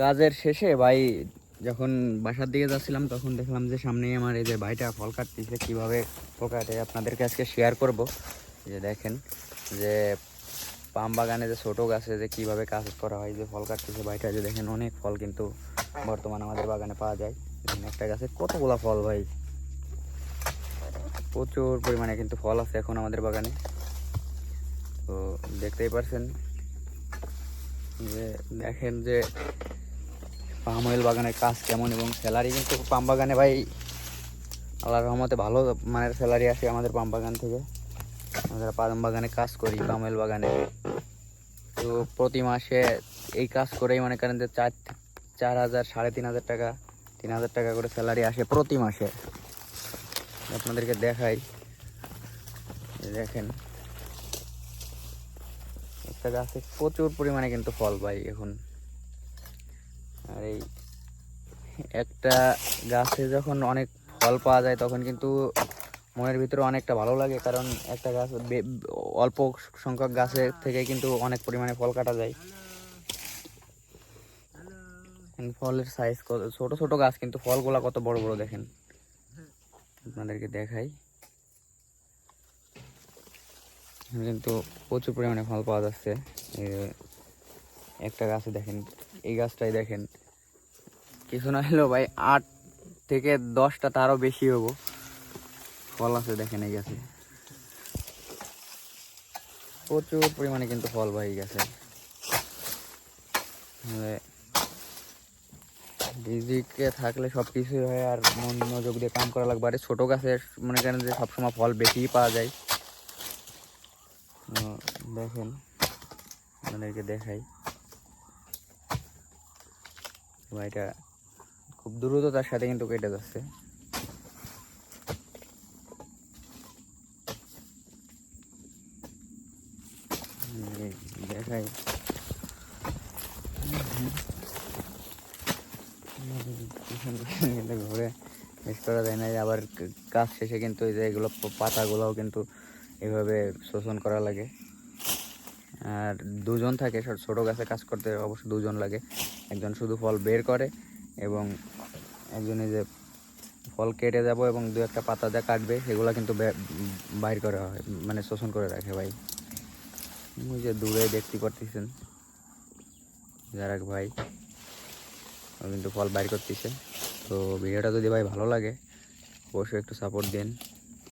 কাজের শেষে ভাই যখন বাসার দিকে যাচ্ছিলাম তখন দেখলাম যে সামনেই আমার এই যে ভাইটা ফল কাটতেছে। কীভাবে ফল কাটে আপনাদেরকে আজকে শেয়ার করব। যে দেখেন যে পাম বাগানে যে ছোটো গাছে যে কীভাবে কাজ করা হয়, যে ফল কাটতেছে ভাইটা। যে দেখেন অনেক ফল কিন্তু বর্তমান আমাদের বাগানে পাওয়া যায়। দেখেন একটা গাছে কতগুলা ফল ভাই, প্রচুর পরিমাণে কিন্তু ফল আছে এখন আমাদের বাগানে। তো দেখতেই পারছেন যে দেখেন যে পাম অয়েল বাগানের কাজ কেমন, এবং স্যালারি কিন্তু পাম বাগানে ভাই আল্লাহর রহমতে ভালো মানের স্যালারি আসে আমাদের পাম বাগান থেকে। আমরা পাম বাগানে কাজ করি, পাম অয়েল বাগানে। তো প্রতি মাসে এই কাজ করেই মনে করেন যে 4,000 3,500 টাকা 3,000 টাকা করে স্যালারি আসে প্রতি মাসে। আপনাদেরকে দেখাই, দেখেন একটা গাছে প্রচুর পরিমাণে কিন্তু ফল ভাই এখন। আর এই একটা গাছে যখন অনেক ফল পাওয়া যায় তখন কিন্তু মনের ভিতরে অনেকটা ভালো লাগে, কারণ একটা গাছ অল্প সংখ্যক গাছের থেকে কিন্তু অনেক পরিমাণে ফল কাটা যায়। ফলের সাইজ কত ছোট ছোট গাছ, কিন্তু ফলগুলা কত বড় বড় দেখেন। আপনাদেরকে দেখাই, কিন্তু প্রচুর পরিমাণে ফল পাওয়া যাচ্ছে একটা গাছে। দেখেন এই গাছটাই দেখেন, কিছু না হলেও ভাই 8 থেকে 10টা তারও বেশি হবো ফল আছে। দেখেন এই গাছে প্রচুর পরিমাণে কিন্তু ফল ভাই গেছে। রিজিকে থাকলে সব কিছুই হয়, আর মনোযোগ দিয়ে কাম করা লাগবে। আর ছোটো গাছের মনে করেন যে সবসময় ফল বেশিই পাওয়া যায়। দেখেন আপনাদেরকে দেখাই, এটা খুব দ্রুততার সাথে কিন্তু কেটে যাচ্ছে। দেখাই কিন্তু ঘুরে শেষ করা যায় না। আবার কাজ শেষে কিন্তু এই যে এগুলো পাতাগুলোও কিন্তু এভাবে শোষণ করা লাগে। আর দুজন থাকে ছোটো গাছে কাজ করতে, অবশ্য দুজন লাগে। একজন শুধু ফল বের করে এবং একজনে যে ফল কেটে যাব এবং দু একটা পাতা যা কাটবে সেগুলো কিন্তু বাইর করা হয়, মানে শোষণ করে রাখে ভাই। ওই যে দূরে দেখতে পারতেছেন যার এক ভাই ও কিন্তু ফল বাইর করতেছে। তো ভিডিওটা যদি ভাই ভালো লাগে অবশ্যই একটু সাপোর্ট দিন।